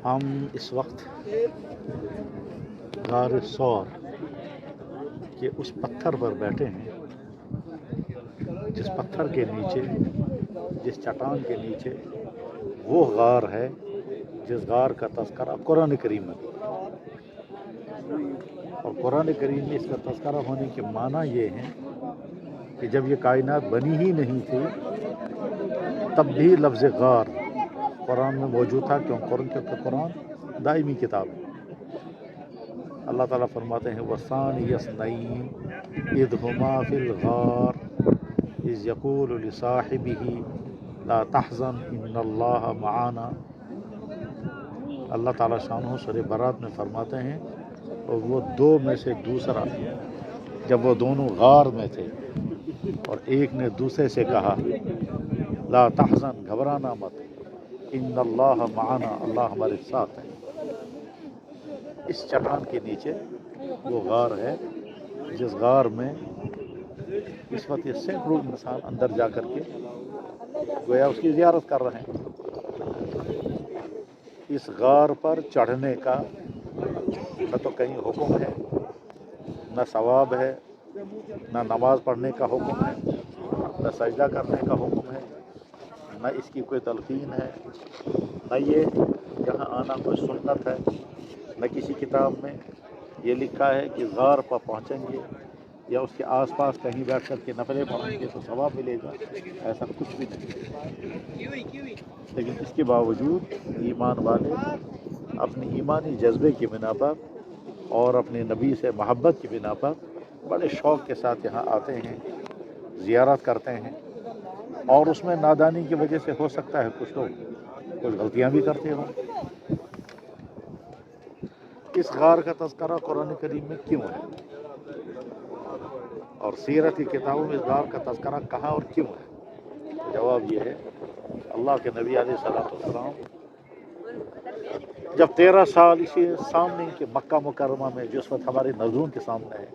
ہم اس وقت غار سور کے اس پتھر پر بیٹھے ہیں جس پتھر کے نیچے، جس چٹان کے نیچے وہ غار ہے جس غار کا تذکرہ قرآن کریم میں ہے۔ اور قرآن کریم میں اس کا تذکرہ ہونے کے معنی یہ ہے کہ جب یہ کائنات بنی ہی نہیں تھی تب بھی لفظ غار قرآن میں موجود تھا، کیونکہ قرآن دائمی کتاب ہے۔ اللہ تعالیٰ فرماتے ہیں وَثَانِيَ اثْنَيْنِ اِذْ هُمَا فِي الْغَارِ اِذْ يَقُولُ لِصَاحِبِهِ لَا تَحْزَنْ إِنَّ اللَّهَ مَعَانَا۔ اللہ تعالیٰ شانہ سورہ برات میں فرماتے ہیں اور وہ دو میں سے دوسرا، جب وہ دونوں غار میں تھے اور ایک نے دوسرے سے کہا لا تحزن، گھبرانا مت، ان اللہ معنا، اللہ ہمارے ساتھ ہے۔ اس چٹان کے نیچے وہ غار ہے جس غار میں اس وقت یہ سینکڑوں انسان اندر جا کر کے گویا اس کی زیارت کر رہے ہیں۔ اس غار پر چڑھنے کا نہ تو کہیں حکم ہے، نہ ثواب ہے، نہ نماز پڑھنے کا حکم ہے، نہ سجدہ کرنے کا حکم ہے، نہ اس کی کوئی تلقین ہے، نہ یہ یہاں آنا کوئی سنت ہے، نہ کسی کتاب میں یہ لکھا ہے کہ غار پر پہنچیں گے یا اس کے آس پاس کہیں بیٹھ کر کے نفلیں پڑھیں گے تو ثواب ملے گا، ایسا کچھ بھی نہیں۔ لیکن اس کے باوجود ایمان والے اپنی ایمانی جذبے کی بنا پر اور اپنے نبی سے محبت کی بنا پر بڑے شوق کے ساتھ یہاں آتے ہیں، زیارت کرتے ہیں، اور اس میں نادانی کی وجہ سے ہو سکتا ہے کچھ لوگ کچھ غلطیاں بھی کرتے ہوں۔ اس غار کا تذکرہ قرآن کریم میں کیوں ہے اور سیرت کی کتابوں میں اس غار کا تذکرہ کہاں اور کیوں ہے؟ جواب یہ ہے، اللہ کے نبی علیہ السلام جب 13 سال اسی سامنے کے مکہ مکرمہ میں، جو اس وقت ہماری نظروں کے سامنے ہے،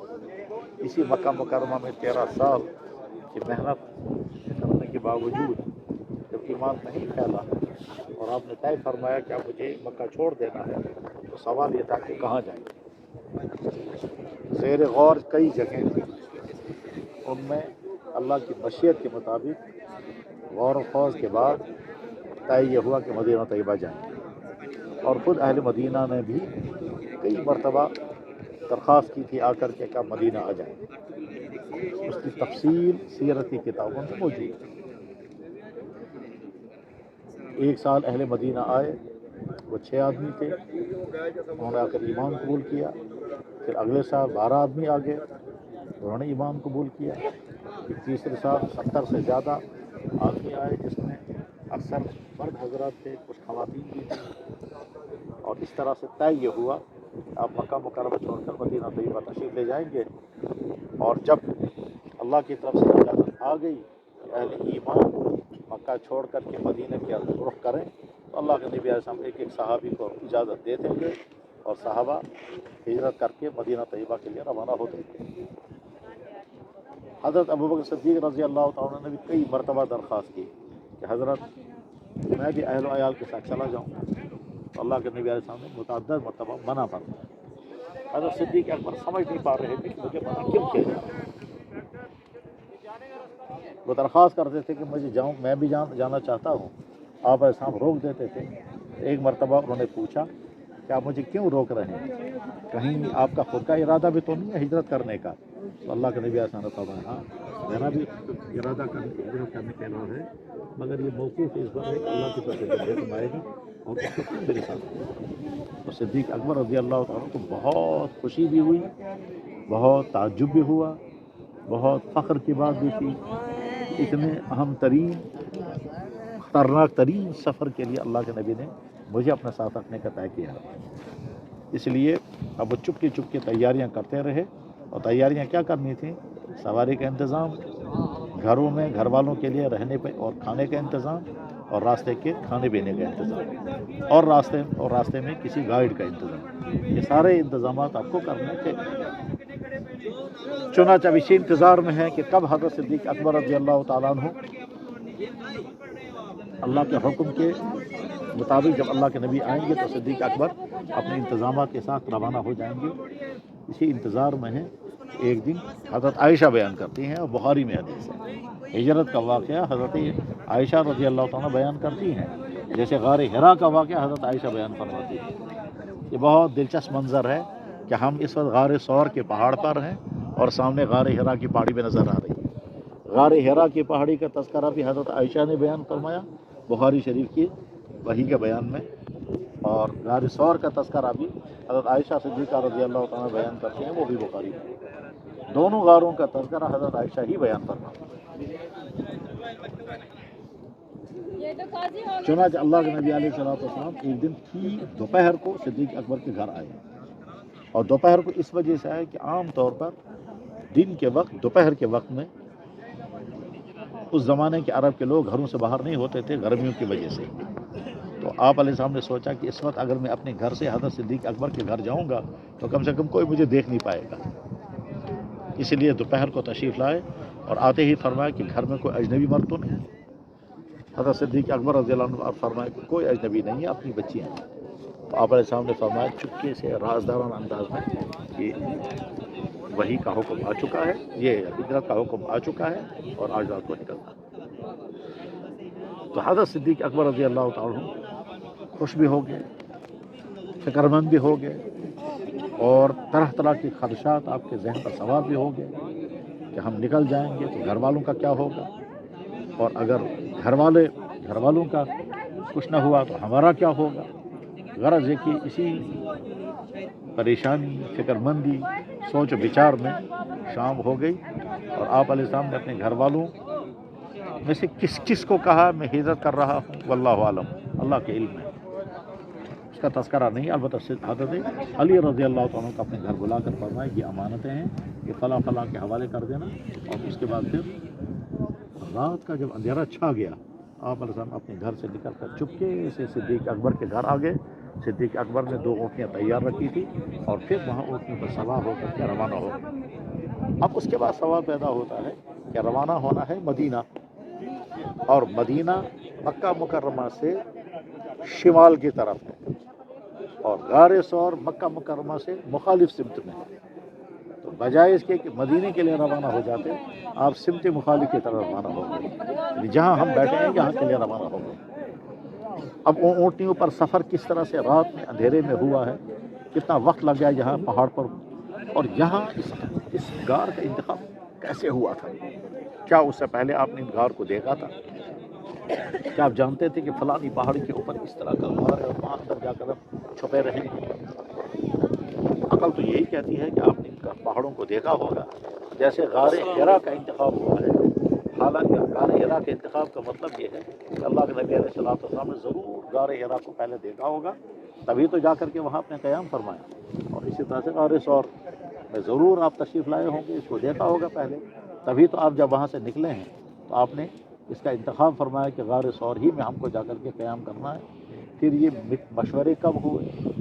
اسی مکہ مکرمہ میں 13 سال کی محنت کرنے کے باوجود جب ایمان نہیں پھیلا اور آپ نے طے فرمایا کہ اب مجھے مکہ چھوڑ دینا ہے، تو سوال یہ تھا کہ کہاں جائیں۔ زیر غور کئی جگہیں تھیں، ان میں اللہ کی مشیت کے مطابق غور و خوض کے بعد طے یہ ہوا کہ مدینہ طیبہ جائیں، اور خود اہل مدینہ نے بھی کئی مرتبہ درخواست کی تھی آ کر کے کہ مدینہ آ جائیں۔ اس کی تفصیل سیرت کی کتابوں میں موجود ہے۔ ایک سال اہل مدینہ آئے، وہ 6 آدمی تھے، انہوں نے آ کر ایمان قبول کیا۔ پھر اگلے سال 12 آدمی آ گئے، انہوں نے ایمان قبول کیا۔ پھر تیسرے سال 70 سے زیادہ آدمی آئے، جس میں اکثر مرد حضرات تھے، کچھ خواتین بھی تھیں، اور اس طرح سے طے یہ ہوا آپ مکہ مکرمہ چھوڑ کر مدینہ طیبہ تشریف لے جائیں گے۔ اور جب اللہ کی طرف سے اجازت آ گئی اہل ایمان مکہ چھوڑ کر کے مدینہ کی طرف رخ کریں، تو اللہ کے نبی علیہ السلام ایک ایک صحابی کو اجازت دے دیں گے اور صحابہ ہجرت کر کے مدینہ طیبہ کے لیے روانہ ہوتے ہیں۔ حضرت ابوبکر صدیق رضی اللہ تعالیٰ نے بھی کئی مرتبہ درخواست کی کہ حضرت میں بھی اہل و عیال کے ساتھ چلا جاؤں، تو اللہ کے نبی علیہ السلام نے متعدد مرتبہ منع فرمایا۔ حضرت صدیق اکبر سمجھ نہیں پا رہے تھے کہ مجھے منع کیوں کیا جائے۔ وہ درخواست کرتے تھے کہ مجھے جاؤں، میں بھی جانا چاہتا ہوں، آپ علیہ السلام روک دیتے تھے۔ ایک مرتبہ انہوں نے پوچھا کہ آپ مجھے کیوں روک رہے ہیں، کہیں آپ کا خود کا ارادہ بھی تو نہیں ہے ہجرت کرنے کا؟ تو اللہ کے نبی علیہ السلام نے فرمایا ہاں میرا بھی ارادہ ہجرت کرنے کا ارادہ ہے، مگر یہ موقوف اس پر ہے کہ اللہ کی طرف سے حکم آئے گا اور اس کو میرے ساتھ۔ تو صدیق اکبر رضی اللہ تعالیٰ کو بہت خوشی بھی ہوئی، بہت تعجب بھی ہوا، بہت فخر کی بات بھی تھی۔ اتنے اہم ترین خطرناک ترین سفر کے لیے اللہ کے نبی نے مجھے اپنے ساتھ رکھنے کا طے کیا۔ اس لیے اب وہ چپ کے تیاریاں کرتے رہے، اور تیاریاں کیا کرنی تھیں؟ سواری کا انتظام، گھروں میں گھر والوں کے لیے رہنے پہ اور کھانے کا انتظام، اور راستے کے کھانے پینے کا انتظام، اور راستے میں کسی گائیڈ کا انتظام۔ یہ سارے انتظامات آپ کو کرنے تھے۔ چنانچہ اب اسی انتظار میں ہے کہ کب حضرت صدیق اکبر رضی اللہ تعالیٰ عنہ اللہ کے حکم کے مطابق جب اللہ کے نبی آئیں گے تو صدیق اکبر اپنے انتظامات کے ساتھ روانہ ہو جائیں گے. اسی انتظار میں ہے. ایک دن حضرت عائشہ بیان کرتی ہیں اور بخاری میں حدیث ہے. ہجرت کا واقعہ حضرت عائشہ رضی اللہ تعالیٰ بیان کرتی ہیں. جیسے غار حرا کا واقعہ حضرت عائشہ بیان فرماتی ہیں. یہ بہت دلچسپ منظر ہے کہ ہم اس وقت غار ثور کے پہاڑ پر ہیں اور سامنے غار حرا کی پہاڑی میں نظر آ رہی ہے. غار حرا کی پہاڑی کا تذکرہ بھی حضرت عائشہ نے بیان فرمایا بخاری شریف کی وحی کے بیان میں, اور غار ثور کا تذکرہ بھی حضرت عائشہ صدیقہ رضی اللہ تعالیٰ بیان کرتے ہیں, وہ بھی بخاری میں. دونوں غاروں کا تذکرہ حضرت عائشہ ہی بیان فرماتے ہیں. چنانچہ اللہ کے نبی علیہ السلام ایک دن ٹھیک دوپہر کو صدیق اکبر کے گھر آئے, اور دوپہر کو اس وجہ سے آئے کہ عام طور پر دن کے وقت دوپہر کے وقت میں اس زمانے کے عرب کے لوگ گھروں سے باہر نہیں ہوتے تھے گرمیوں کی وجہ سے. تو آپ علیہ السلام نے سوچا کہ اس وقت اگر میں اپنے گھر سے حضرت صدیق اکبر کے گھر جاؤں گا تو کم سے کم کوئی مجھے دیکھ نہیں پائے گا. اسی لیے دوپہر کو تشریف لائے اور آتے ہی فرمایا کہ گھر میں کوئی اجنبی مرد تو نہیں. حضرت صدیق اکبر رضی اللہ عنہ فرمایا کہ کوئی اجنبی نہیں ہے, اپنی بچیاں ہیں. تو آپ علیہ السلام نے فرمایا چپکے سے رازدارانہ انداز میں کہ وحی کا حکم آ چکا ہے, یہ ہجرت کا حکم آ چکا ہے اور آج رات کو نکلنا. تو حضرت صدیق اکبر رضی اللہ تعالیٰ خوش بھی ہو گئے, فکر مند بھی ہو گئے, اور طرح طرح کی خدشات آپ کے ذہن پر سوار بھی ہو گئے کہ ہم نکل جائیں گے تو گھر والوں کا کیا ہوگا, اور اگر گھر والوں کا کچھ نہ ہوا تو ہمارا کیا ہوگا. غرض ہے کہ اسی پریشانی فکر مندی سوچ و بچار میں شام ہو گئی, اور آپ علیہ السلام نے اپنے گھر والوں میں سے کس کس کو کہا میں ہجرت کر رہا ہوں, واللہ عالم, اللہ کے علم ہے, اس کا تذکرہ نہیں. البتہ حضرت علی رضی اللہ تعالیٰ کو اپنے گھر بلا کر فرمائے یہ امانتیں ہیں, یہ فلاں فلاں کے حوالے کر دینا. اور اس کے بعد پھر رات کا جب اندھیرا چھا گیا آپ علیہ السلام اپنے گھر سے نکل کر چپکے سے صدیق اکبر کے گھر آ گئے. صدیق اکبر نے 2 اونٹنیاں تیار رکھی تھی اور پھر وہاں اونٹنیوں پر سوار ہو کر کے روانہ ہو گئے. اب اس کے بعد سوال پیدا ہوتا ہے کہ روانہ ہونا ہے مدینہ, اور مدینہ مکہ مکرمہ سے شمال کی طرف ہے اور غار ثور مکہ مکرمہ سے مخالف سمت میں ہے. تو بجائے اس کے کہ مدینے کے لیے روانہ ہو جاتے آپ سمت مخالف کی طرف روانہ ہو گئے, جہاں ہم بیٹھے ہیں یہاں کے لیے روانہ ہو گئے. اب اونٹنیوں پر سفر کس طرح سے رات میں اندھیرے میں ہوا ہے, کتنا وقت لگ گیا یہاں پہاڑ پر, اور یہاں اس غار کا انتخاب کیسے ہوا تھا. کیا اس سے پہلے آپ نے ان غار کو دیکھا تھا؟ کیا آپ جانتے تھے کہ فلانی پہاڑی کے اوپر اس طرح کا غار ہے اور وہاں اندر جا کر ہم چھپے رہے ہیں؟ عقل تو یہی کہتی ہے کہ آپ نے ان پہاڑوں کو دیکھا ہوگا. جیسے غار حرا کا انتخاب ہوا ہے, حالانکہ غار حرا کے انتخاب کا مطلب یہ ہے کہ اللہ کے نبی علیہ السلام نے ضرور غار حرا کو پہلے دیکھا ہوگا, تبھی تو جا کر کے وہاں اپنے قیام فرمایا. اور اسی طرح سے غار ثور میں ضرور آپ تشریف لائے ہوں گے, اس کو دیکھا ہوگا پہلے, تبھی تو آپ جب وہاں سے نکلے ہیں تو آپ نے اس کا انتخاب فرمایا کہ غار ثور ہی میں ہم کو جا کر کے قیام کرنا ہے. پھر یہ مشورے کب ہوئے,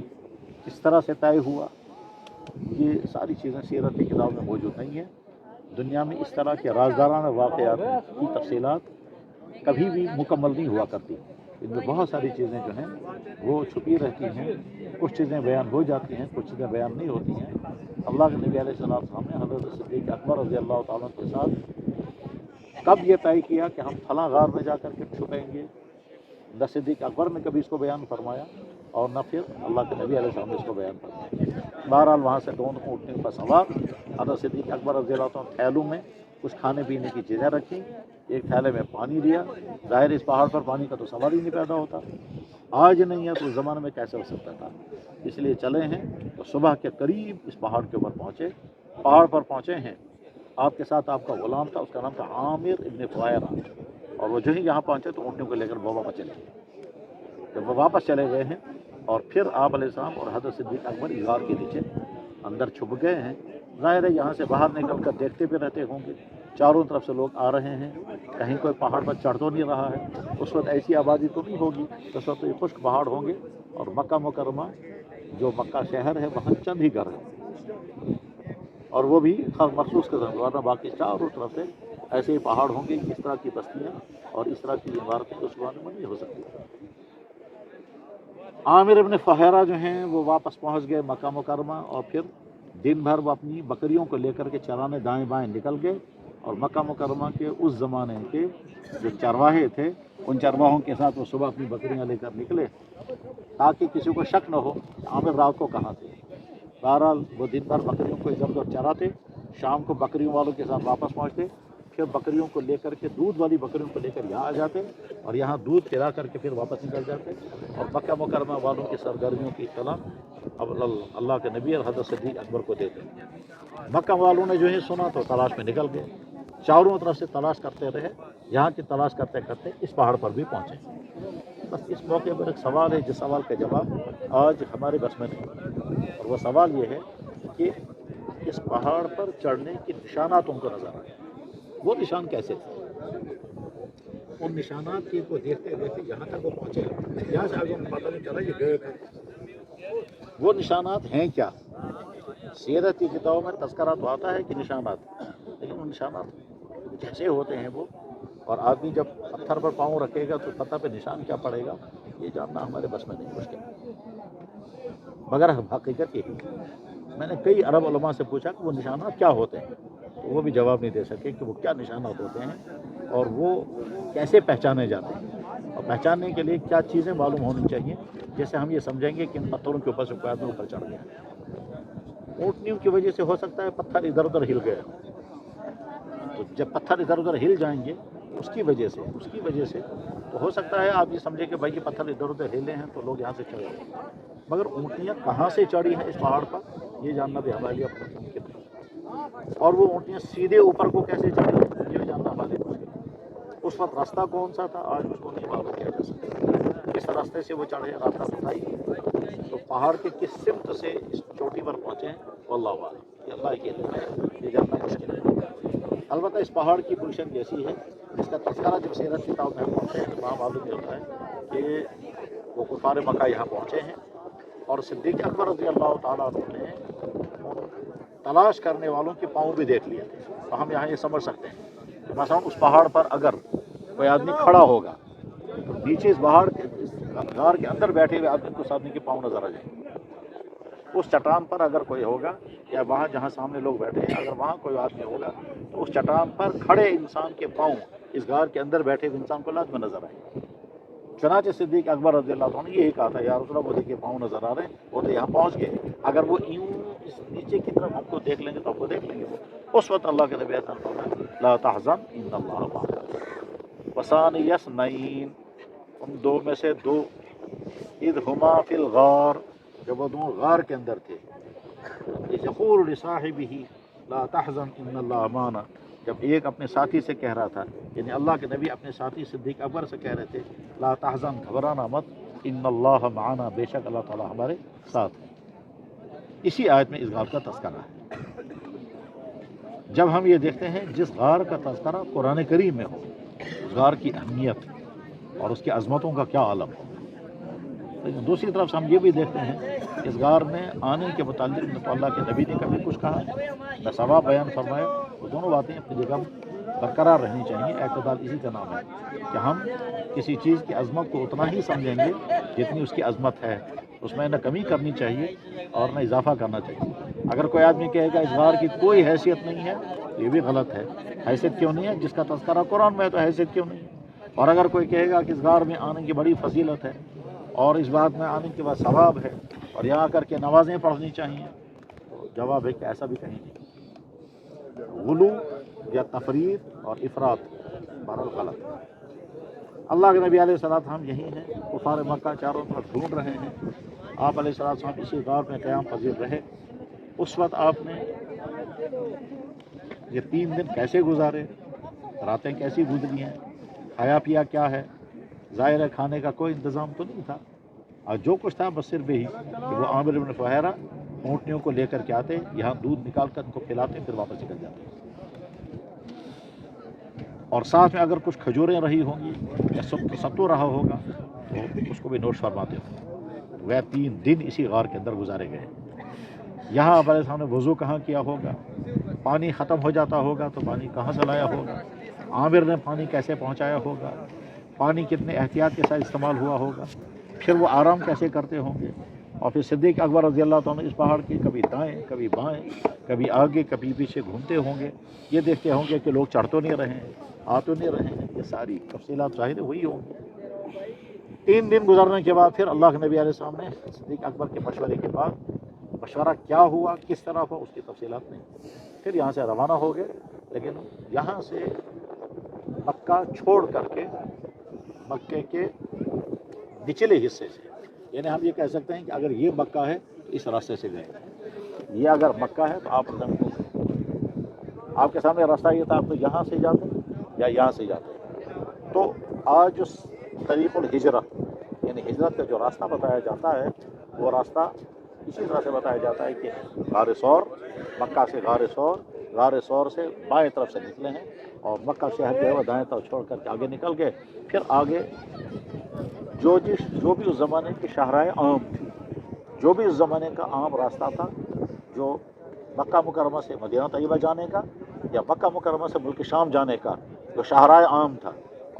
کس طرح سے طے ہوا, یہ ساری چیزیں سیرت کی کتاب میں موجود نہیں ہیں. دنیا میں اس طرح کے رازدارانہ واقعات کی تفصیلات کبھی بھی مکمل نہیں ہوا کرتی. ان میں بہت ساری چیزیں جو ہیں وہ چھپی رہتی ہیں, کچھ چیزیں بیان ہو جاتی ہیں, کچھ چیزیں بیان نہیں ہوتی ہیں. اللہ کے نبی علیہ السلام نے حضرت صدیق اکبر رضی اللہ تعالیٰ کے ساتھ کب یہ طے کیا کہ ہم فلاں غار میں جا کر کے چھپیں گے, نہ صدیق اکبر نے کبھی اس کو بیان فرمایا اور نہ پھر اللہ کے نبی علیہ السلام نے اس کو بیان فرمایا. بہرحال وہاں سے دونوں اونٹنے پر سوار حضرت صدیق اکبر رضی اللہ عنہ تھیلوں میں کچھ کھانے پینے کی چیزیں رکھی, ایک تھیلے میں پانی لیا. ظاہر اس پہاڑ پر پانی کا تو سوال ہی نہیں پیدا ہوتا, آج نہیں ہے تو اس زمانے میں کیسے ہو سکتا تھا. اس لیے چلے ہیں تو صبح کے قریب اس پہاڑ کے اوپر پہنچے. پہاڑ پر پہنچے ہیں, آپ کے ساتھ آپ کا غلام تھا, اس کا نام تھا عامر ابن فویرہ, اور وہ جو ہی یہاں پہنچے تو اونٹنیوں کو لے کر وہ واپس چلے گئے. جب وہ واپس چلے گئے ہیں اور پھر آپ علیہ السلام اور حضرت صدیق اکبر اس غار کے نیچے اندر چھپ گئے ہیں. ظاہر ہے یہاں سے باہر نکل کر دیکھتے بھی رہتے ہوں گے, چاروں طرف سے لوگ آ رہے ہیں, کہیں کوئی پہاڑ پر چڑھ تو نہیں رہا ہے. اس وقت ایسی آبادی تو نہیں ہوگی, اس وقت یہ خشک پہاڑ ہوں گے, اور مکہ مکرمہ جو مکہ شہر ہے وہاں چند ہی گھر ہیں, اور وہ بھی مخصوص قسم, ورنہ باقی چاروں طرف سے ایسے ہی پہاڑ ہوں گے، اس طرح کی بستیاں اور اس طرح کی عمارتیں اس زمانے میں نہیں ہو سکتی۔ عامر ابن فہیرہ جو ہیں وہ واپس پہنچ گئے مکہ مکرمہ، اور پھر دن بھر وہ اپنی بکریوں کو لے کر کے چرانے دائیں بائیں نکل گئے، اور مکہ مکرمہ کے اس زمانے کے جو چرواہے تھے ان چرواہوں کے ساتھ وہ صبح اپنی بکریاں لے کر نکلے تاکہ کسی کو شک نہ ہو کہ عامر رات کو کہاں تھے۔ بہرحال وہ دن بھر بکریوں کو ادھر ادھر چراتے، شام کو بکریوں والوں کے ساتھ واپس پہنچتے، پھر بکریوں کو لے کر کے دودھ والی بکریوں کو لے کر یہاں آ جاتے اور یہاں دودھ پلا کر کے پھر واپس نکل جاتے، اور مکہ مکرمہ والوں کی سرگرمیوں کی اطلاع اب اللہ کے نبی اور حضرت صدیق اکبر کو دیتے۔ مکہ والوں نے جو ہے سنا تو تلاش میں نکل گئے، چاروں طرف سے تلاش کرتے رہے، یہاں کی تلاش کرتے کرتے اس پہاڑ پر بھی پہنچے۔ بس اس موقع پر ایک سوال ہے جس سوال کا جواب آج ہمارے بس میں نہیں، اور وہ سوال یہ ہے کہ اس پہاڑ پر چڑھنے کے نشانات ان کو نظر آئے، وہ نشان کیسے تھے؟ ان نشانات کی کو دیکھتے دیکھتے جہاں تک وہ پہنچے، یہاں سے آگے پتہ نہیں چلا یہ گئے تھے۔ وہ نشانات ہیں کیا؟ سیرت کی کتابوں میں تذکرہ تو آتا ہے کہ نشانات، لیکن وہ نشانات کیسے ہوتے ہیں وہ، اور آدمی جب پتھر پر پاؤں رکھے گا تو پتھر پہ نشان کیا پڑے گا، یہ جاننا ہمارے بس میں نہیں، مشکل۔ مگر حقیقت یہی ہے، میں نے کئی عرب علماء سے پوچھا کہ وہ نشانات کیا ہوتے ہیں، تو وہ بھی جواب نہیں دے سکے کہ وہ کیا نشانات ہوتے ہیں اور وہ کیسے پہچانے جاتے ہیں، اور پہچاننے کے لیے کیا چیزیں معلوم ہونی چاہیے، جیسے ہم یہ سمجھیں گے کہ ان پتھروں کے اوپر سے کوئی آدمی اوپر چڑھ گیا۔ اونٹنیوں کی وجہ سے ہو سکتا ہے پتھر ادھر ادھر ہل گئے، تو جب پتھر ادھر ادھر ہل جائیں گے اس کی وجہ سے تو ہو سکتا ہے آپ یہ سمجھیں کہ بھائی یہ پتھر ادھر ادھر ہلے ہیں تو لوگ یہاں سے چڑھے گئے، مگر اونٹنیاں کہاں سے چڑھی ہیں اس پہاڑ پر یہ جاننا بھی ہمارے لیے ممکن نہیں، اور وہ اونٹنیاں سیدھے اوپر کو کیسے چڑھی یہ جاننا ہمارے لیے ممکن نہیں۔ اس وقت راستہ کون سا تھا آج اس کو نہیں معلوم کیا جا سکتا، کس راستے سے وہ چڑھے، راستہ بتائیے، تو پہاڑ کے کس سمت سے اس چوٹی پر پہنچے ہیں واللہ اعلم، یہ اللہ کے علم ہے، یہ جاننا مشکل ہے۔ البتہ اس پہاڑ کی پوزیشن ایسی ہے جس کا تذکرہ جب سیرت کتاب میں پہنچے ہیں تو وہاں معلوم یہ ہوتا ہے کہ وہ کفار مکہ یہاں پہنچے ہیں، اور صدیق اکبر رضی اللہ تعالیٰ عنہ نے تلاش کرنے والوں کے پاؤں بھی دیکھ لیے تھے، تو ہم یہاں یہ سمجھ سکتے ہیں کہ مثلا اس پہاڑ پر اگر کوئی آدمی کھڑا ہوگا تو نیچے اس پہاڑ کے غار کے اندر بیٹھے ہوئے آدمی کو آدمی کے پاؤں نظر آ جائیں گے۔ اس چٹان پر اگر کوئی ہوگا یا وہاں جہاں سامنے لوگ بیٹھے ہیں اگر وہاں کوئی آدمی ہوگا تو اس چٹان پر کھڑے انسان کے پاؤں اس غار کے اندر بیٹھے ہوئے انسان کو لازم نظر آئے گا۔ چنانچہ صدیق اکبر رضی اللہ عنہ نے یہی کہا تھا، یا رسول اللہ وہ دیکھیے پاؤں نظر آ رہے ہیں، وہ تو یہاں پہنچ گئے، اگر وہ یوں اس نیچے کی طرف ہم کو دیکھ لیں گے تو ہم کو دیکھ لیں گے۔ وہ اس وقت اللہ کے نبی فرمایا لا تحزن ان اللہ معنا وثانی اثنین، ان دو میں سے دو، اذ ہما فی الغار، جب وہ دونوں غار کے اندر تھے، اذ یقول لصاحبہ لا تحزن ان اللہ معنا، جب ایک اپنے ساتھی سے کہہ رہا تھا، یعنی اللہ کے نبی اپنے ساتھی صدیق اکبر سے کہہ رہے تھے لا تحزن، گھبرانا مت، ان اللہ معنا، بے شک اللہ تعالیٰ ہمارے ساتھ ہے۔ اسی آیت میں اس غار کا تذکرہ ہے۔ جب ہم یہ دیکھتے ہیں جس غار کا تذکرہ قرآن کریم میں ہو، اس غار کی اہمیت اور اس کی عظمتوں کا کیا عالم ہو، لیکن دوسری طرف سے ہم یہ بھی دیکھتے ہیں اس غار میں آنے کے متعلق نہ تو اللہ کے نبی نے کبھی کچھ کہا نہ ثواب بیان فرمایا، وہ دونوں باتیں اپنی جگہ برقرار رہنی چاہیے۔ اعتدال اسی کا نام ہے کہ ہم کسی چیز کی عظمت کو اتنا ہی سمجھیں گے جتنی اس کی عظمت ہے، اس میں نہ کمی کرنی چاہیے اور نہ اضافہ کرنا چاہیے۔ اگر کوئی آدمی کہے گا اس غار کی کوئی حیثیت نہیں ہے تو یہ بھی غلط ہے۔ حیثیت کیوں نہیں ہے؟ جس کا تذکرہ قرآن میں ہے تو حیثیت کیوں نہیں؟ اور اگر کوئی کہے گا کہ اس غار میں آنے کی بڑی فضیلت ہے اور اس بات میں آنے کے بعد ثواب ہے اور یہاں کر کے نمازیں پڑھنی چاہیے، تو جواب ہے کہ ایسا بھی کہیں نہیں۔ غلو یا تفرید اور افراط بہرحال غلط ہے۔ اللہ کے نبی علیہ الصلوۃ والسلام یہی ہیں، کفار مکہ چاروں طرف ڈھونڈ رہے ہیں، آپ علیہ الصلوۃ والسلام اسی غار میں قیام پذیر رہے۔ اس وقت آپ نے یہ 3 دن کیسے گزارے، راتیں کیسی گزری ہیں، کھایا پیا کیا ہے؟ ظاہر ہے کھانے کا کوئی انتظام تو نہیں تھا، اور جو کچھ تھا بس صرف یہی کہ وہ عامر بن فہیرہ اونٹنیوں کو لے کر کے آتے، یہاں دودھ نکال کر ان کو پلاتے، پھر واپس نکل جاتے، اور ساتھ میں اگر کچھ کھجوریں رہی ہوں گی یا ستو رہا ہوگا تو اس کو بھی نوش فرماتے ہوں۔ وہ 3 دن اسی غار کے اندر گزارے گئے۔ یہاں آپ علیہ السلام نے وضو کہاں کیا ہوگا، پانی ختم ہو جاتا ہوگا تو پانی کہاں سے لایا ہوگا، عامر نے پانی کیسے پہنچایا ہوگا، پانی کتنے احتیاط کے ساتھ استعمال ہوا ہوگا، پھر وہ آرام کیسے کرتے ہوں گے. اور پھر صدیق اکبر رضی اللہ تعالیٰ اس پہاڑ کی کبھی دائیں کبھی بائیں کبھی آگے کبھی پیچھے گھومتے ہوں گے. یہ دیکھتے ہوں گے کہ لوگ چڑھ تو نہیں رہے ہیں، آ تو نہیں رہے ہیں. یہ ساری تفصیلات ظاہر وہی ہوں گی. 3 دن گزرنے کے بعد پھر اللہ کے نبی علیہ السلام نے صدیق اکبر کے مشورے کے بعد، مشورہ کیا ہوا کس طرح ہوا اس کی تفصیلات نہیں، پھر یہاں سے روانہ ہو گئے. لیکن یہاں سے مکہ چھوڑ کر کے مکے کے نچلے حصے سے، یعنی ہم یہ کہہ سکتے ہیں کہ اگر یہ مکہ ہے تو اس راستے سے گئے، یہ اگر مکہ ہے تو آپ کے سامنے راستہ یہ تھا، آپ تو یہاں سے جاتے یا یہاں سے جاتے. تو آج جو طریق الہجرت یعنی ہجرت کا جو راستہ بتایا جاتا ہے وہ راستہ اسی طرح سے بتایا جاتا ہے کہ غار ثور، مکہ سے غار ثور سے بائیں طرف سے نکلے ہیں اور مکہ شہر جو ہے وہ دائیں طرف چھوڑ کر کے آگے نکل گئے. پھر آگے جو بھی اس زمانے کی شاہراہ عام تھی، جو بھی اس زمانے کا عام راستہ تھا، جو مکہ مکرمہ سے مدینہ طیبہ جانے کا یا مکہ مکرمہ سے ملک شام جانے کا جو شاہراہ عام تھا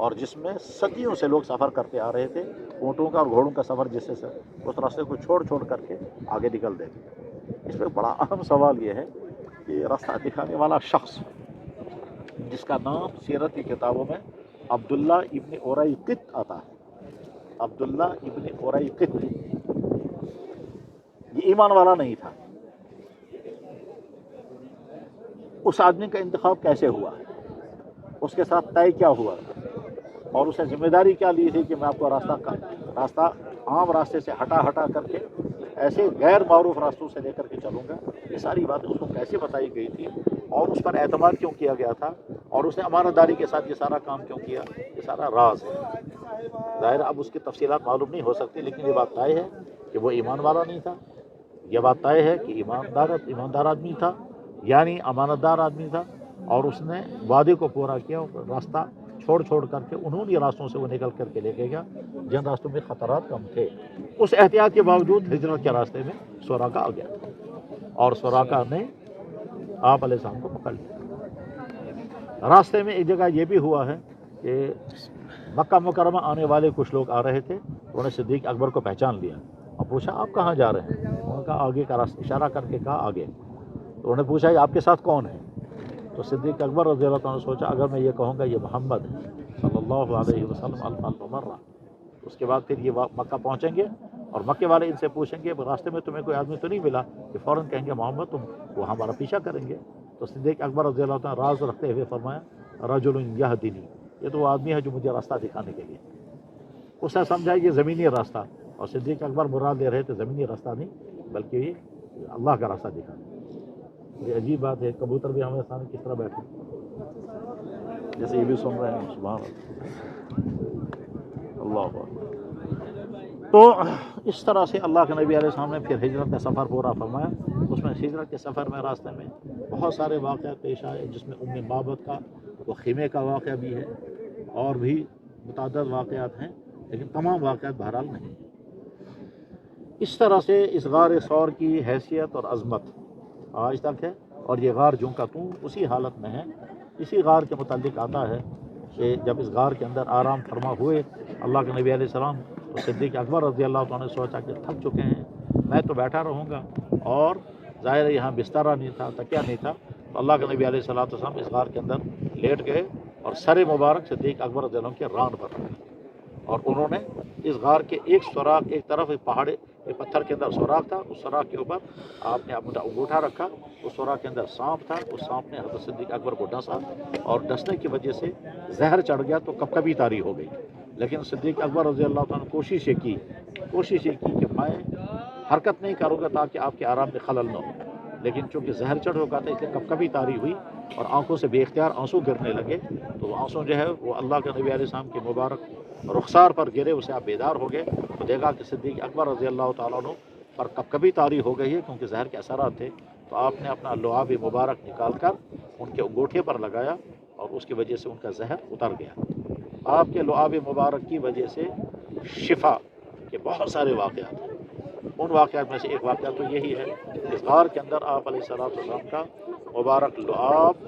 اور جس میں صدیوں سے لوگ سفر کرتے آ رہے تھے، اونٹوں کا اور گھوڑوں کا سفر جس سے اس راستے کو چھوڑ کر کے آگے نکل دے. اس میں بڑا اہم سوال یہ ہے کہ راستہ دکھانے والا شخص جس کا نام سیرت کی کتابوں میں عبداللہ ابن اوریقط آتا ہے، عبداللہ ابن اوریقط، یہ ایمان والا نہیں تھا. اس آدمی کا انتخاب کیسے ہوا، اس کے ساتھ طے کیا ہوا اور اسے ذمہ داری کیا لی تھی کہ میں آپ کو راستہ عام راستے سے ہٹا کر کے ایسے غیر معروف راستوں سے لے کر کے چلوں گا. یہ ساری باتیں اس کو کیسے بتائی گئی تھی اور اس پر اعتماد کیوں کیا گیا تھا اور اس نے امانت داری کے ساتھ یہ سارا کام کیوں کیا، یہ سارا راز ہے. ظاہر اب اس کی تفصیلات معلوم نہیں ہو سکتی، لیکن یہ بات طے ہے کہ وہ ایمان والا نہیں تھا. یہ بات طے ہے کہ ایماندار آدمی تھا، یعنی امانت دار آدمی تھا، اور اس نے وعدے کو پورا کیا. راستہ چھوڑ کر کے انہوں راستوں سے وہ نکل کر کے لے کے گیا جن راستوں میں خطرات کم تھے. اس احتیاط کے باوجود ہجرت کے راستے میں سوراقہ آ گیا اور سوراقہ نے آپ علیہ السلام کو پکڑ لیا. راستے میں ایک جگہ یہ بھی ہوا ہے کہ مکہ مکرمہ آنے والے کچھ لوگ آ رہے تھے، انہوں نے صدیق اکبر کو پہچان لیا اور پوچھا آپ کہاں جا رہے ہیں. انہوں نے کہا آگے کا راستہ، اشارہ کر کے کہا آگے. تو انہوں نے پوچھا کہ آپ کے ساتھ کون ہے. تو صدیق اکبر رضی اللہ عنہ نے سوچا اگر میں یہ کہوں گا یہ محمد ہے صلی اللہ علیہ وسلم المرہ، اس کے بعد پھر یہ مکہ پہنچیں گے اور مکے والے ان سے پوچھیں گے راستے میں تمہیں کوئی آدمی تو نہیں ملا، کہ فوراً کہیں گے محمد تم، وہ ہمارا پیچھا کریں گے. تو صدیق اکبر رضی اللہ عنہ راز رکھتے ہوئے فرمایا رجل یہدینی، یہ تو وہ آدمی ہے جو مجھے راستہ دکھانے کے لیے. اس نے سمجھا یہ زمینی راستہ، اور صدیق اکبر مراد لے رہے تھے زمینی راستہ نہیں بلکہ یہ اللہ کا راستہ دکھانا. یہ عجیب بات ہے، کبوتر بھی ہمارے سامنے کس طرح بیٹھے جیسے یہ بھی سن رہے ہیں. سبحان اللہ. تو اس طرح سے اللہ کے نبی علیہ السلام نے پھر ہجرت کا سفر پورا فرمایا. اس میں ہجرت کے سفر میں راستے میں بہت سارے واقعات پیش آئے، جس میں ام بابت کا وہ خیمے کا واقعہ بھی ہے اور بھی متعدد واقعات ہیں، لیکن تمام واقعات بہرحال نہیں. اس طرح سے اس غار ثور کی حیثیت اور عظمت آج تک ہے، اور یہ غار جوں کا توں اسی حالت میں ہے. اسی غار کے متعلق آتا ہے کہ جب اس غار کے اندر آرام فرما ہوئے اللہ کے نبی علیہ السلام، تو صدیق اکبر رضی اللہ عنہ نے سوچا کہ تھک چکے ہیں، میں تو بیٹھا رہوں گا، اور ظاہر ہے یہاں بسترا نہیں تھا، تکیہ نہیں تھا. تو اللہ کے نبی علیہ السلام اس غار کے اندر لیٹ گئے اور سر مبارک صدیق اکبر رضی اللہ عنہ کے ران پر رکھا، اور انہوں نے اس غار کے ایک سوراخ، ایک طرف ایک پہاڑے ایک پتھر کے اندر سوراخ تھا، اس سوراخ کے اوپر آپ نے اپنا انگوٹھا رکھا. اس سوراخ کے اندر سانپ تھا، اس سانپ نے حضرت صدیق اکبر کو ڈسا اور ڈسنے کی وجہ سے زہر چڑھ گیا تو کبھی طاری ہو گئی. لیکن صدیق اکبر رضی اللہ عنہ نے کوشش یہ کی کہ میں حرکت نہیں کروں گا تاکہ آپ کے آرام میں خلل نہ ہو. لیکن چونکہ زہر چڑھ ہو گیا تھا اس لیے کبھی طاری ہوئی اور آنکھوں سے بے اختیار آنسو گرنے لگے. تو وہ آنسو جو ہے وہ اللہ کے نبی علیہ السلام کے مبارک رخسار پر گرے، اسے آپ بیدار ہو گئے تو دیکھا کہ صدیق اکبر رضی اللہ تعالیٰ عنہ پر کبھی طاری ہو گئی ہے، کیونکہ زہر کے اثرات تھے. تو آپ نے اپنا لعاب مبارک نکال کر ان کے انگوٹھے پر لگایا اور اس کی وجہ سے ان کا زہر اتر گیا. آپ کے لعاب مبارک کی وجہ سے شفا کے بہت سارے واقعات ہیں. ان واقعات میں سے ایک واقعہ تو یہی ہے، اس غار کے اندر آپ علیہ السلام کا مبارک لعاب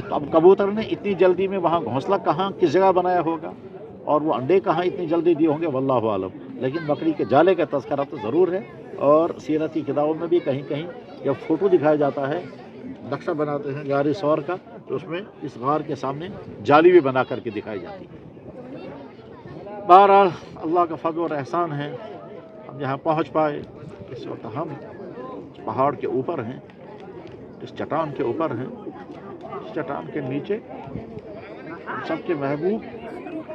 تو اب کبوتر نے اتنی جلدی میں وہاں گھونسلہ کہاں کس جگہ بنایا ہوگا اور وہ انڈے کہاں اتنی جلدی دیے ہوں گے واللہ عالم، لیکن بکری کے جالے کا تذکرہ تو ضرور ہے، اور سیرت کی کتابوں میں بھی کہیں کہیں جب فوٹو دکھایا جاتا ہے، نقشہ بناتے ہیں غار ثور کا، تو اس میں اس غار کے سامنے جالی بھی بنا کر کے دکھائی جاتی ہے۔ بہرحال اللہ کا فضل اور احسان ہے ہم یہاں پہنچ پائے۔ اس وقت ہم اس پہاڑ کے اوپر ہیں، اس چٹان کے اوپر ہیں، اس چٹان کے نیچے سب کے محبوب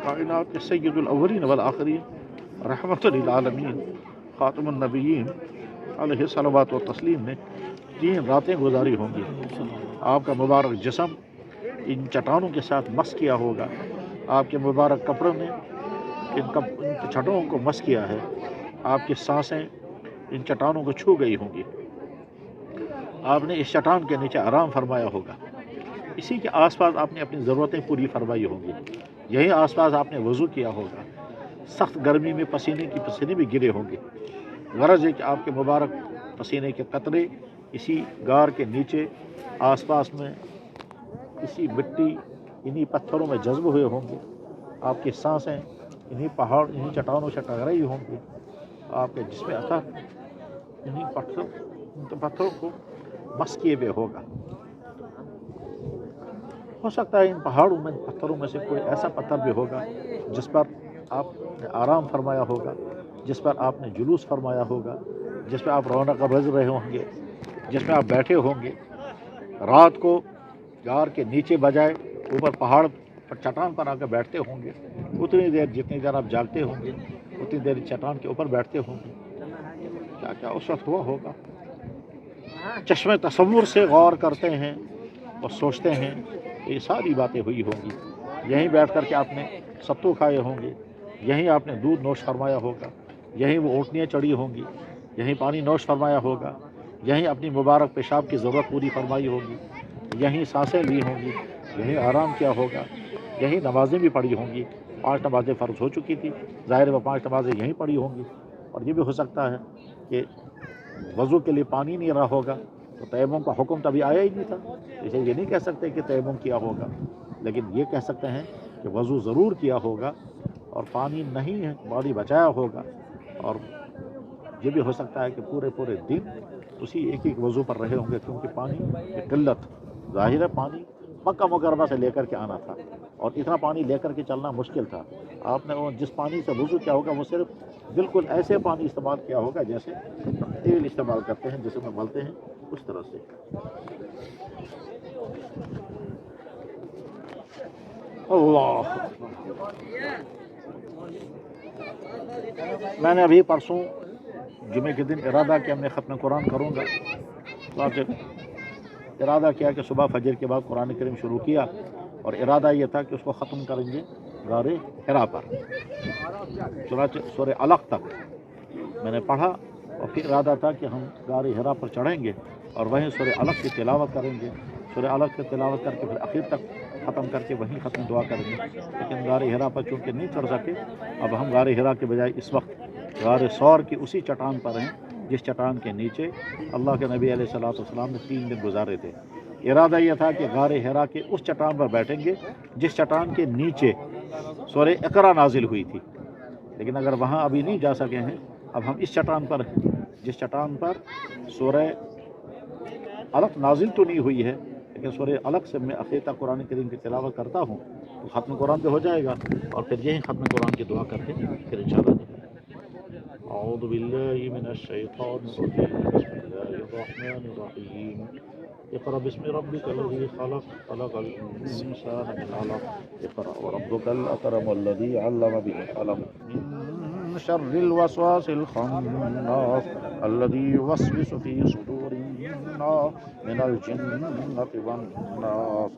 کائنات کے سید الاولین والآخرین رحمت للعالمین خاتم النبیین علیہ الصلوات والتسلیم نے 3 راتیں گزاری ہوں گی۔ آپ کا مبارک جسم ان چٹانوں کے ساتھ مس کیا ہوگا، آپ کے مبارک کپڑوں نے ان چٹانوں کو مس کیا ہے، آپ کی سانسیں ان چٹانوں کو چھو گئی ہوں گی، آپ نے اس چٹان کے نیچے آرام فرمایا ہوگا، اسی کے آس پاس آپ نے اپنی ضرورتیں پوری فرمائی ہوں گی، یہی آس پاس آپ نے وضو کیا ہوگا، سخت گرمی میں پسینے بھی گرے ہوں گے، غرض ہے کہ آپ کے مبارک پسینے کے قطرے اسی غار کے نیچے آس پاس میں اسی مٹی انہی پتھروں میں جذب ہوئے ہوں گے، آپ کی سانسیں انہی چٹانوں سے ٹکرائی ہوں گی، آپ کے جسم اثر انہی پتھروں کو مس کیے ہوئے ہوگا۔ ہو سکتا ہے ان پہاڑوں میں پتھروں میں سے کوئی ایسا پتھر بھی ہوگا جس پر آپ نے آرام فرمایا ہوگا، جس پر آپ نے جلوس فرمایا ہوگا، جس پہ آپ رونق بھج رہے ہوں گے، جس میں آپ بیٹھے ہوں گے، رات کو غار کے نیچے بجائے اوپر پہاڑ پر چٹان پر آ کر بیٹھتے ہوں گے، اتنی دیر جتنی دیر آپ جاگتے ہوں گے اتنی دیر چٹان کے اوپر بیٹھتے ہوں گے، کیا کیا اس وقت ہوا ہوگا۔ چشم تصور سے غور کرتے ہیں اور سوچتے ہیں، یہ ساری باتیں ہوئی ہوں گی۔ یہیں بیٹھ کر کے آپ نے ستو کھائے ہوں گے، یہیں آپ نے دودھ نوش فرمایا ہوگا، یہیں وہ اونٹنیاں چڑھی ہوں گی، یہیں پانی نوش فرمایا ہوگا، یہیں اپنی مبارک پیشاب کی ضرورت پوری فرمائی ہوگی، یہیں سانسیں لی ہوں گی، یہیں آرام کیا ہوگا، یہیں نمازیں بھی پڑھی ہوں گی، 5 نمازیں فرض ہو چکی تھی، ظاہر وہ 5 نمازیں یہیں پڑھی ہوں گی، اور یہ بھی ہو سکتا ہے کہ وضو کے لیے پانی نہیں رہا ہوگا تو تیمم کا حکم تبھی آیا ہی نہیں تھا، اسے یہ نہیں کہہ سکتے کہ تیمم کیا ہوگا، لیکن یہ کہہ سکتے ہیں کہ وضو ضرور کیا ہوگا اور پانی نہیں ہے پانی بچایا ہوگا، اور یہ بھی ہو سکتا ہے کہ پورے دن اسی ایک وضو پر رہے ہوں گے، کیونکہ پانی کی قلت، ظاہر ہے پانی مکہ مکرمہ سے لے کر کے آنا تھا اور اتنا پانی لے کر کے چلنا مشکل تھا، آپ نے جس پانی سے وضو کیا ہوگا وہ صرف بالکل ایسے پانی استعمال کیا ہوگا جیسے تیل استعمال کرتے ہیں، جسے میں ملتے ہیں اس طرح سے۔ اللہ، میں نے ابھی پرسوں جمعے کے دن ارادہ کیا میں ختم قرآن کروں گا، تو آپ ارادہ کیا کہ صبح فجر کے بعد قرآن کریم شروع کیا، اور ارادہ یہ تھا کہ اس کو ختم کریں گے غار حرا پر، چنانچہ سورہ علق تک میں نے پڑھا، اور پھر ارادہ تھا کہ ہم غار حرا پر چڑھیں گے اور وہیں سورہ علق کی تلاوت کریں گے، سورہ علق کی تلاوت کر کے پھر آخر تک ختم کر کے وہیں ختم دعا کریں گے، لیکن غار حرا پر چونکہ نہیں چڑھ سکے، اب ہم غار حرا کے بجائے اس وقت غار ثور کی اسی چٹان پر ہیں جس چٹان کے نیچے اللہ کے نبی علیہ الصلوۃ والسلام نے 3 دن گزارے تھے۔ ارادہ یہ تھا کہ غار حرا کے اس چٹان پر بیٹھیں گے جس چٹان کے نیچے سورہ اقرا نازل ہوئی تھی، لیکن اگر وہاں ابھی نہیں جا سکے ہیں، اب ہم اس چٹان پر ہیں جس چٹان پر سورہ علق نازل تو نہیں ہوئی ہے، لیکن سورہ علق سے میں آخر تک قرآن کریم کی تلاوت کرتا ہوں تو ختم قرآن پہ ہو جائے گا، اور پھر یہی ختم قرآن کی دعا کر کے پھر انشاءاللہ اعوذ باللہ من الشیطان الرجیم بسم اللہ الرحمن الرحیم اقرأ باسم ربک الذی خلق خلق الانسان من علق اقرأ وربک الاکرم الذی علم بالقلم من شر الوسواس الخناس الذی یوسوس فی صدور الناس من الجنة والناس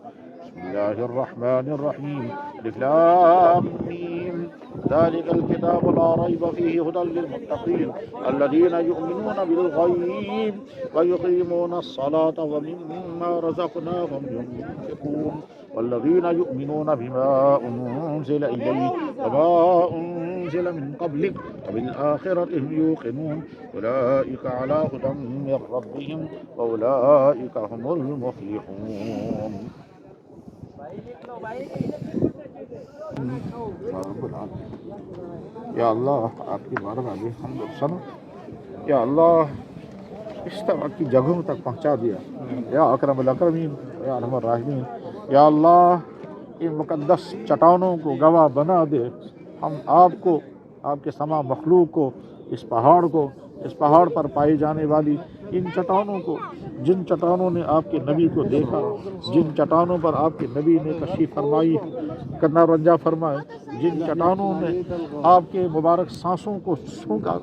بسم اللہ الرحمن الرحیم الف لام میم ذلك الكتاب لا ريب فيه هدى للمتقين الذين يؤمنون بالغيب ويقيمون الصلاة ومما رزقناهم ينفقون والذين يؤمنون بما أنزل إليك وما أنزل من قبلك وبالآخرة هم يوقنون أولئك على هدى من ربهم وأولئك هم المفلحون۔ یا اللہ آپ کی بارگاہ میں حمد و ثنا، یا اللہ اس طرح کی جگہوں تک پہنچا دیا، یا اکرم الاکرمین، یا ارحم الراحمین، یا اللہ ان مقدس چٹانوں کو گواہ بنا دے، ہم آپ کو، آپ کے سما مخلوق کو، اس پہاڑ پر پائی جانے والی ان چٹانوں کو، جن چٹانوں نے آپ کے نبی کو دیکھا، جن چٹانوں پر آپ کے نبی نے تشریف فرمائی کرنا رنجا فرمائے، جن چٹانوں نے آپ کے مبارک سانسوں کو سونکھا،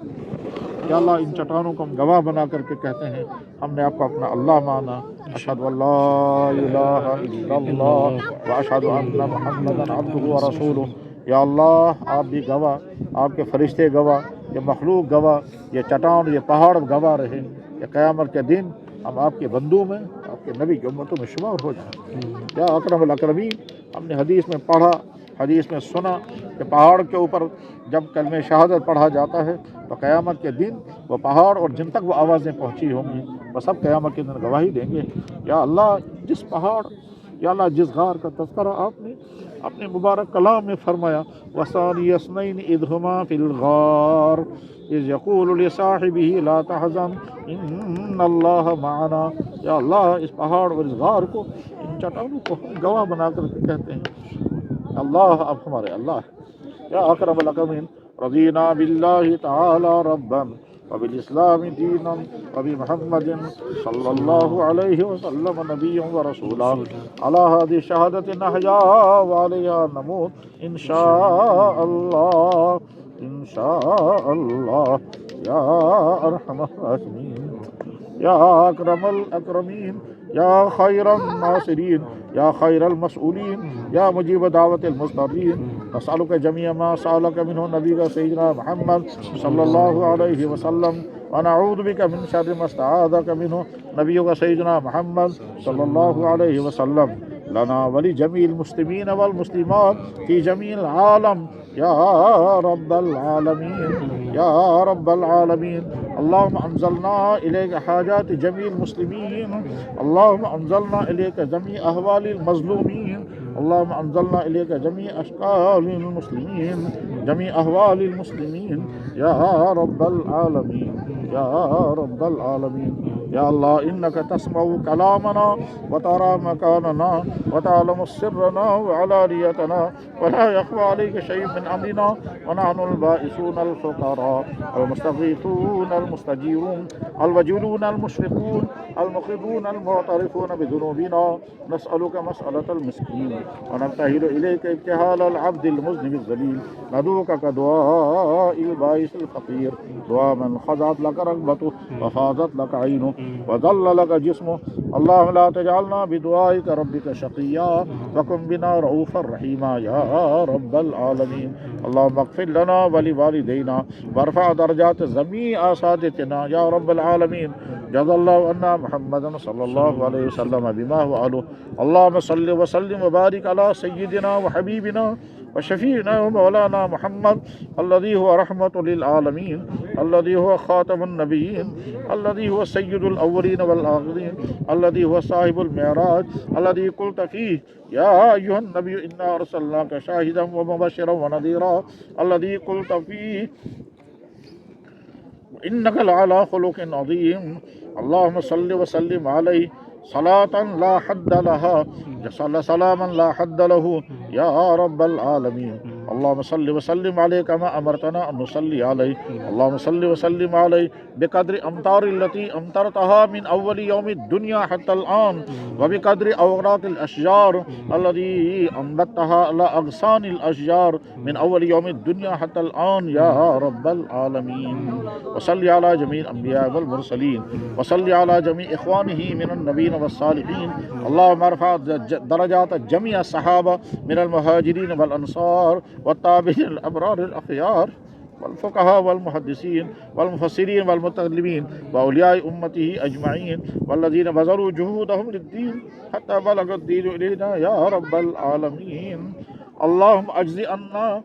یا اللہ ان چٹانوں کو ہم گواہ بنا کر کے کہتے ہیں ہم نے آپ کو اپنا اللہ مانا، اشہد ان لا الہ الا اللہ واشہد ان محمدا عبدہ ورسولہ۔ یا اللہ آپ بھی گواہ، آپ کے فرشتے گواہ، یہ مخلوق گواہ، یہ چٹان، یہ پہاڑ گواہ رہے کہ قیامت کے دن ہم آپ کے بندوں میں، آپ کے نبی کی امتوں میں شمار ہو جائیں۔ یا اکرم الاکرمین، ہم نے حدیث میں پڑھا، حدیث میں سنا کہ پہاڑ کے اوپر جب کلمہ شہادت پڑھا جاتا ہے تو قیامت کے دن وہ پہاڑ اور جن تک وہ آوازیں پہنچی ہوں گی وہ سب قیامت کے دن گواہی دیں گے۔ یا اللہ جس پہاڑ، یا اللہ جس غار کا تذکرہ آپ نے اپنے مبارک کلام میں فرمایا، وَثَانِيَ اثْنَيْنِ إِذْ هُمَا فِي الْغَارِ إِذْ يَقُولُ لِصَاحِبِهِ لَا تَحْزَنْ إِنَّ اللَّهَ مَعَنَا۔ یا اللہ اس پہاڑ اور اس غار کو، ان چٹانوں کو ہم گواہ بنا کر کے کہتے ہیں اللہ اب ہمارے اللہ ہے۔ یا اکرم الاکرمین، رضینا باللہ تعالی ربا وبالاسلام دینا وبمحمد صلی اللہ علیہ وسلم نبیا ورسولا، علی هذه الشہادة نحیا وعلیہا نموت انشاء اللہ، انشاء اللہ، یا ارحم الراحمین، یا اکرم الاکرمین، یا خیر الناصرین، یا خیر المسئولین، یا مجیب دعوت المضطرین، نسألک جمیع ما سألک منہ نبی سیدنا محمد صلی اللہ علیہ وسلم، ونعوذ بک من شر ما استعاذک منہ نبی سیدنا محمد صلی اللہ علیہ وسلم، لنا ولجمیع المسلمین والمسلمات فی جمیع العالم، یا رب العالمین، یا رب العالمین۔ اللہم انزلنا الیک حاجات جمیع المسلمین، اللہم انزلنا الیک جمیع احوال المظلومین، اللہم انزلنا الیک جمیع اشکال المسلمین، جمیع احوال المسلمین، یا رب العالمین، یا رب العالمین۔ یا اللہ انک تسمع کلامنا وترى مکاننا وتعلم سرنا وعلانیتنا ولا يخفى عليك شيء من امرنا، ونحن البائسون الفقراء المستغيثون المستجيرون الوجولون المشركون المقرون المعترفون بذنوبنا، نسألك مسألة المسكين ونبتهل إليك ابتهال العبد المذنب الذليل، ندعوك كدعاء البائس الفقير، دعاء من خضعت لك رغبته وفاضت لك عينه وذل لك جسمه، اللهم لا تجعلنا بدعائك ربك شقيا وكن بنا رؤوفا رحيما، يا رب العالمين۔ اللهم اغفر لنا ولوالدينا وارفع درجات جميع اساتذتنا، يا رب العالمين۔ جزا الله عنا محمدا صلى الله عليه وسلم بما هو أهله، اللهم صل وسلم وبارك على سيدنا وحبيبنا وشفيعنا ومولانا محمد الذي هو رحمة للعالمين، الذي هو خاتم النبيين، الذي هو سيد الأولين والآخرين، الذي هو صاحب المعراج، الذي قلت فيه يا أيها النبي إنا أرسلناك شاهدا ومبشرا ونذيرا، الذي قلت فيه إنك لعلى خلق عظيم، اللهم صل وسلم عليه صلاة لا حد لها، سلاما لا حد له، يا رب العالمين۔ اللهم صل وسلم عليه كما أمرتنا أن نصلي عليه، اللهم صل وسلم عليه بقدر أمطار التي أمطرتها من أول يوم الدنيا حتى الآن، وبقدر أوراق الأشجار التي أنبتها على أغصان الأشجار من أول يوم الدنيا حتى الآن، يا رب العالمين۔ وصل على جميع الأنبياء والمرسلين، وصل على جميع إخوانه من النبيين والصالحين، اللهم ارفع درجات جميع الصحابة من المهاجرين والأنصار والتابعين الأبرار الأخيار والفقهاء والمحدثين والمفسرين والمتكلمين وأولياء أمته أجمعين، والذين بذلوا جهودهم للدين حتى بلغ الدين إلينا، يا رب العالمين۔ اللهم أجز عنا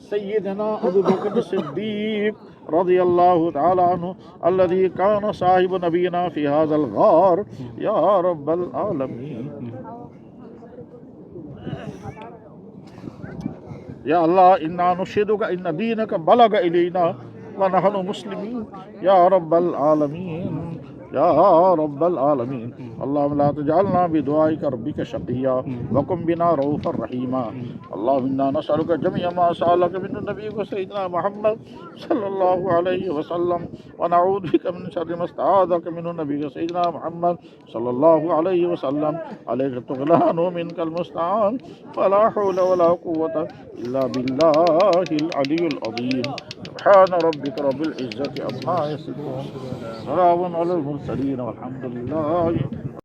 سيدنا أبو بكر الصديق رضي الله تعالى عنه الذي كان صاحب نبينا في هذا الغار، يا رب العالمين۔ یا اللہ انا نشہدک ان دینک بلغ الینا ونحن مسلمین یا رب العالمین یا رب العالمین اللہم لا تجعلنا بدعائک ربک شقیا وکن بنا رؤوفا رحیما اللہم انا نسألک جميع ما سألک من نبیک سیدنا محمد صلی اللہ علیہ وسلم ونعوذ بک من شر ما استعاذک من نبیک سیدنا محمد صلی اللہ علیہ وسلم علیک الطغیان ومنک المستعان فلا حول ولا قوة الا باللہ العلی العظیم سبحان ربک رب العزة عما یصفون سلام علی المرسلین والحمد للہ